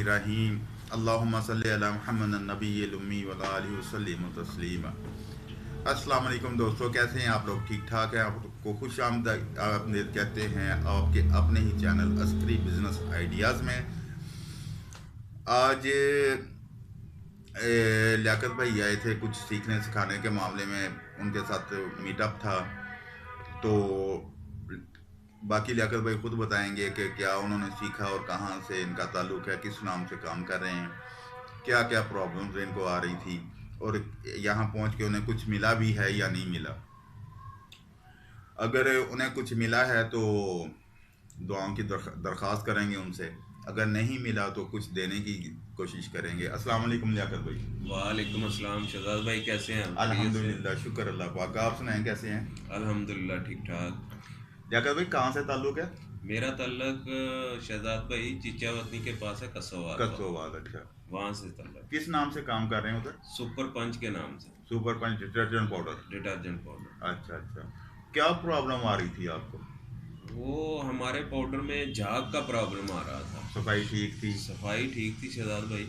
रहीम अल्लाहुम्मा सल्ली अला मुहम्मद नबील उम्मी व अला आलिहि वसल्लम तस्लीमा। अस्सलाम वालेकुम दोस्तों, कैसे हैं आप लोग? ठीक ठाक हैं? आपको खुश आमदीद कहते हैं आपके अपने ही चैनल अस्करी बिजनेस आइडियाज़ में। आज लियाकत भाई आए थे कुछ सीखने सिखाने के मामले में, उनके साथ मीटअप था। तो बाकी लियाकत भाई खुद बताएंगे कि क्या उन्होंने सीखा और कहाँ से इनका ताल्लुक़ है, किस नाम से काम कर रहे हैं, क्या क्या प्रॉब्लम्स इनको आ रही थी और यहाँ पहुँच के उन्हें कुछ मिला भी है या नहीं मिला। अगर उन्हें कुछ मिला है तो दुआओं की दरख्वास्त करेंगे उनसे, अगर नहीं मिला तो कुछ देने की कोशिश करेंगे। अस्सलाम वालेकुम लियाकत भाई। वालेकुम अस्सलाम शहजाद भाई, कैसे हैं आप? अल्हम्दुलिल्लाह, शुक्र अल्लाह पाक। आप सुनाएं कैसे हैं? अल्हम्दुलिल्लाह ठीक ठाक। लियाकत भाई कहाँ से ताल्लुक़ है? मेरा ताल्लुक शहजाद भाई चिचावतनी के पास है, कसोवाल। कत्सोवाल। अच्छा, वहाँ से ताल्लुक। किस नाम से काम कर रहे हैं उधर? सुपर पंच के नाम से। Super punch detergent powder. Detergent powder. अच्छा अच्छा, क्या प्रॉब्लम आ रही थी आपको? वो हमारे पाउडर में झाग का प्रॉब्लम आ रहा था। सफाई ठीक थी? सफाई ठीक थी शहजाद भाई,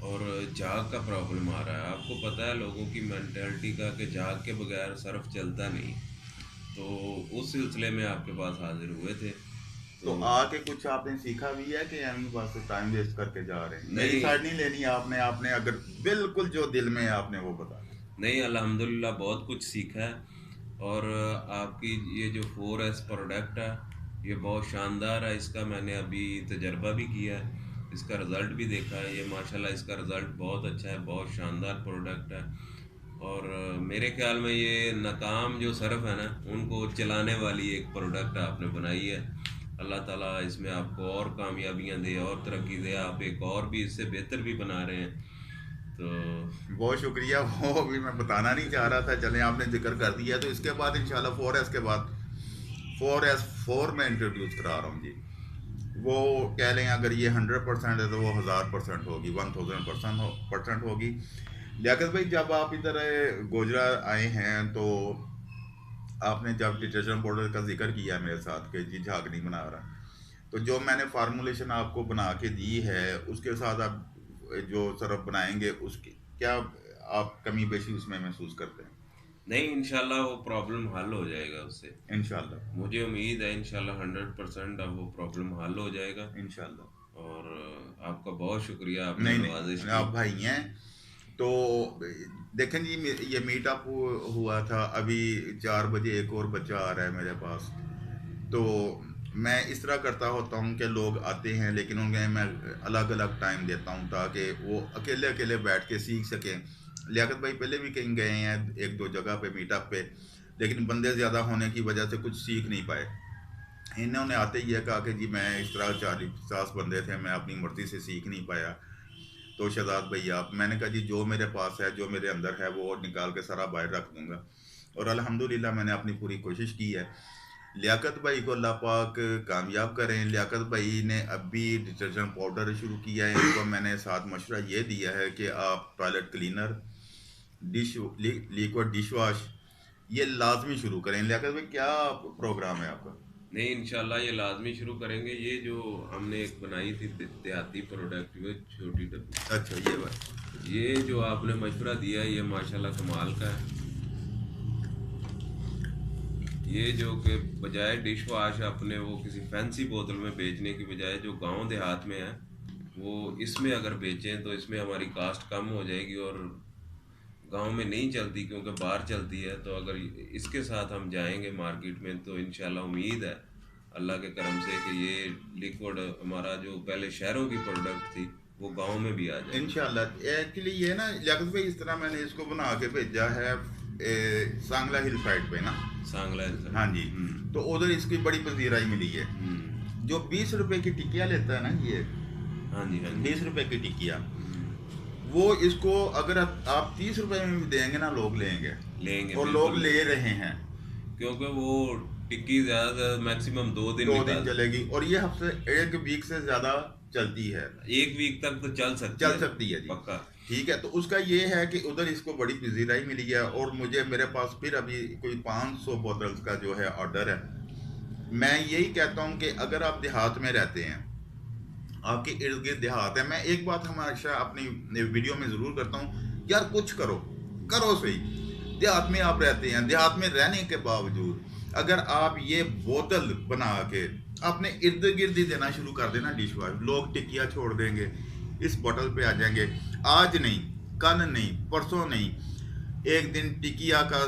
और झाग का प्रॉब्लम आ रहा है। आपको पता है लोगों की मेंटालिटी का कि झाग के बगैर सर्फ चलता नहीं, तो उस सिलसिले में आपके पास हाजिर हुए थे। तो आके कुछ आपने सीखा भी है कि हम बस टाइम वेस्ट करके जा रहे हैं? नहीं, साइड नहीं लेनी आपने अगर बिल्कुल जो दिल में है आपने वो बता। नहीं, अल्हम्दुलिल्लाह बहुत कुछ सीखा है। और आपकी ये जो 4S प्रोडक्ट है ये बहुत शानदार है। इसका मैंने अभी तजर्बा भी किया है, इसका रिज़ल्ट भी देखा है। ये माशाल्लाह इसका रिज़ल्ट बहुत अच्छा है, बहुत शानदार प्रोडक्ट है। और मेरे ख्याल में ये नाकाम जो सर्फ है ना, उनको चलाने वाली एक प्रोडक्ट आपने बनाई है। अल्लाह ताला इसमें आपको और कामयाबियाँ दे और तरक्की दे, आप एक और भी इससे बेहतर भी बना रहे हैं। तो बहुत शुक्रिया, वो भी मैं बताना नहीं चाह रहा था, चलें आपने जिक्र कर दिया। तो इसके बाद इंशाल्लाह 4S के बाद 4S4 में इंट्रोड्यूस करा रहा हूँ जी। वो कह लें अगर ये 100% है तो वो 1000% होगी, 1000% होगी। लियाकत भाई जब आप इधर गोजरा आए हैं तो आपने जब डिटर्जेंट पाउडर का जिक्र किया मेरे साथ कि जी झाग नहीं बना रहा, तो जो मैंने फार्मूलेशन आपको बना के दी है उसके साथ आप जो सरफ बनाएंगे उसकी क्या आप कमी बेशी उसमें महसूस करते हैं? नहीं, इंशाल्लाह वो प्रॉब्लम हल हो जाएगा उससे। इंशाल्लाह। मुझे उम्मीद है इंशाल्लाह 100% अब वो प्रॉब्लम हल हो जाएगा। इंशाल्लाह। और आपका बहुत शुक्रिया, आपने नहीं नवाजिश नहीं, की। आप भाई हैं तो देखें जी, ये मीटअप हुआ था, अभी 4 बजे एक और बच्चा आ रहा है मेरे पास। तो मैं इस तरह करता होता हूँ कि लोग आते हैं लेकिन उन्हें मैं अलग अलग टाइम देता हूँ ताकि वो अकेले अकेले बैठ के सीख सकें। लियाकत भाई पहले भी कहीं गए हैं एक दो जगह पे मीटअप पे, लेकिन बंदे ज़्यादा होने की वजह से कुछ सीख नहीं पाए। इन्होंने आते ही ये कहा कि जी मैं इस तरह 40-50 बंदे थे, मैं अपनी मर्ज़ी से सीख नहीं पाया। तो शहजाद भाई आप, मैंने कहा जी जो मेरे पास है, जो मेरे अंदर है वो निकाल के सारा बाहर रख दूंगा। और अल्हम्दुलिल्लाह मैंने अपनी पूरी कोशिश की है। लियाकत भाई को अल्लाह पाक कामयाब करें। लियाकत भाई ने अभी डिटर्जेंट पाउडर शुरू किया है, इनको मैंने साथ मशवरा ये दिया है कि आप toilet cleaner, liquid dish wash ये लाजमी शुरू करें। लियाकत भाई क्या प्रोग्राम है आपका? नहीं, इंशाल्लाह ये लाजमी शुरू करेंगे। ये जो हमने एक बनाई थी देहाती प्रोडक्ट, वो छोटी डब्बी, अच्छा, ये बात। ये जो आपने मशवरा दिया है ये माशाल्लाह कमाल का है। ये जो कि बजाय डिश वॉश अपने वो किसी फैंसी बोतल में बेचने की बजाय जो गांव देहात में है वो इसमें अगर बेचें तो इसमें हमारी कास्ट कम हो जाएगी, और गांव में नहीं चलती क्योंकि बाहर चलती है। तो अगर इसके साथ हम जाएंगे मार्केट में तो इंशाल्लाह उम्मीद है अल्लाह के करम से कि ये लिक्विड हमारा जो पहले शहरों की प्रोडक्ट थी वो गांव में भी आ जाए इंशाल्लाह। एक्चुअली ये ना लियाकत भाई इस तरह मैंने इसको बना के भेजा है सांगला हिल साइड पे ना। सांगला। हाँ जी। तो उधर इसकी बड़ी पजीराई मिली है। जो 20 रुपए की टिकिया लेता है ना ये, हाँ जी, हाँ जी, 20 रुपए की टिकिया, वो इसको अगर आप 30 रुपए में भी देंगे ना लोग लेंगे। लेंगे और लोग ले रहे हैं क्योंकि वो टिक्की ज़्यादा मैक्सिमम 2 दिन 2 दिन चलेगी और ये हफ्ते 1 वीक से ज़्यादा चलती है। 1 वीक तक तो चल सकती है जी, पक्का। ठीक है। तो उसका ये है कि उधर इसको बड़ी पजीराई मिली है और मुझे मेरे पास फिर अभी कोई 500 बोतल्स का जो है ऑर्डर है। मैं यही कहता हूँ कि अगर आप देहात में रहते हैं آپ کے ارد گرد دیہات ہے. میں ایک بات ہمیشہ اپنی ویڈیو میں ضرور کرتا ہوں، یار کچھ کرو، کرو صحیح. دیہات میں آپ رہتے ہیں، دیہات میں رہنے کے باوجود اگر آپ یہ بوتل بنا کے اپنے ارد گرد ہی دینا شروع کر دینا ڈش واش، لوگ ٹکیا چھوڑ دیں گے، اس بوتل پہ آ جائیں گے. آج نہیں، کل نہیں، پرسوں نہیں، ایک دن ٹکیا کا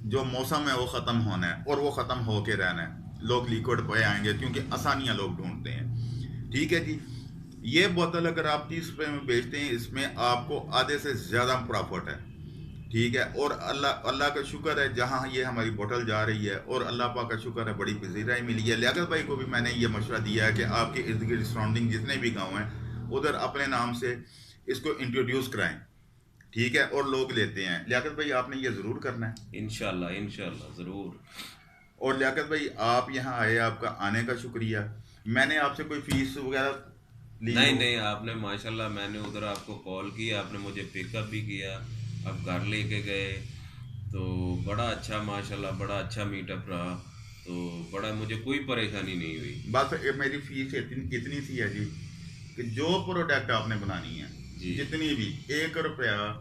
جو موسم ہے وہ ختم ہونا ہے اور وہ ختم ہو کے رہنا ہے. لوگ لیکوڈ پہ آئیں گے کیونکہ آسانیاں لوگ ڈھونڈتے ہیں. ٹھیک ہے جی. یہ بوتل اگر آپ 30 روپے میں بیچتے ہیں، اس میں آپ کو آدھے سے زیادہ پرافٹ ہے. ٹھیک ہے. اور اللہ اللہ کا شکر ہے جہاں یہ ہماری بوتل جا رہی ہے، اور اللہ پاک کا شکر ہے بڑی پذیرائی ملی ہے. لیاقت بھائی کو بھی میں نے یہ مشورہ دیا ہے کہ آپ کے ارد گرد سراؤنڈنگ جتنے بھی گاؤں ہیں ادھر اپنے نام سے اس کو انٹروڈیوس کرائیں. ٹھیک ہے. اور لوگ لیتے ہیں. لیاقت بھائی آپ نے یہ ضرور کرنا ہے. انشاءاللہ انشاءاللہ ضرور. اور لیاقت بھائی آپ یہاں آئے، آپ کا آنے کا شکریہ. میں نے آپ سے کوئی فیس وغیرہ لی نہیں ہو؟ نہیں، آپ نے ماشاءاللہ، میں نے ادھر آپ کو کال کی، آپ نے مجھے پک اپ بھی کیا، آپ گھر لے کے گئے، تو بڑا اچھا ماشاءاللہ، بڑا اچھا میٹ اپ رہا، تو بڑا مجھے کوئی پریشانی نہیں ہوئی. بس میری فیس اتنی سی ہے جی کہ جو پروڈکٹ آپ نے بنانی ہے، جی جتنی بھی، 1 روپیہ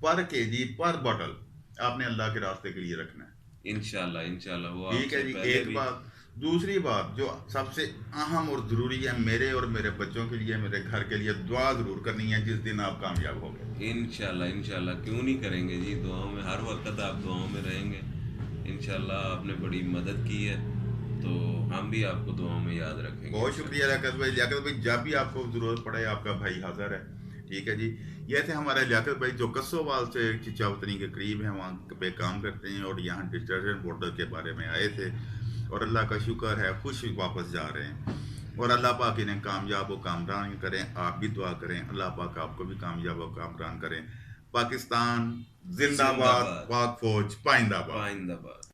پر کے جی پر بوٹل آپ نے اللہ کے راستے کے لیے رکھنا ہے. انشاءاللہ انشاءاللہ، وہ آپ ٹھیک ہے سے جی. پہلے ایک بھی. بات. دوسری بات جو سب سے اہم اور ضروری ہے میرے اور میرے بچوں کے لیے، میرے گھر کے لیے، دعا ضرور کرنی ہے جس دن آپ کامیاب ہو گئے. انشاءاللہ انشاءاللہ، کیوں نہیں کریں گے جی، دعاؤں میں ہر وقت آپ دعاؤں میں رہیں گے. انشاءاللہ آپ نے بڑی مدد کی ہے، تو ہم بھی آپ کو دعاؤں میں یاد رکھیں گے بہت شکریہ انشاءاللہ. لیاقت بھائی. لیاقت بھائی جب بھی آپ کو ضرورت پڑے آپ کا بھائی حاضر ہے. ٹھیک ہے جی. یہ تھے ہمارے لیاقت بھائی جو کسووال سے چچاوتنی کے قریب ہیں، وہاں پہ کام کرتے ہیں اور یہاں ڈٹرجنٹ بوٹل کے بارے میں آئے تھے. اور اللہ کا شکر ہے خوش واپس جا رہے ہیں. اور اللہ پاک انہیں کامیاب و کامران کریں. آپ بھی دعا کریں اللہ پاک آپ کو بھی کامیاب و کامران کریں. پاکستان زندہ زندہ باد. باد. پاک فوج پائندہ باد. پائندہ باد.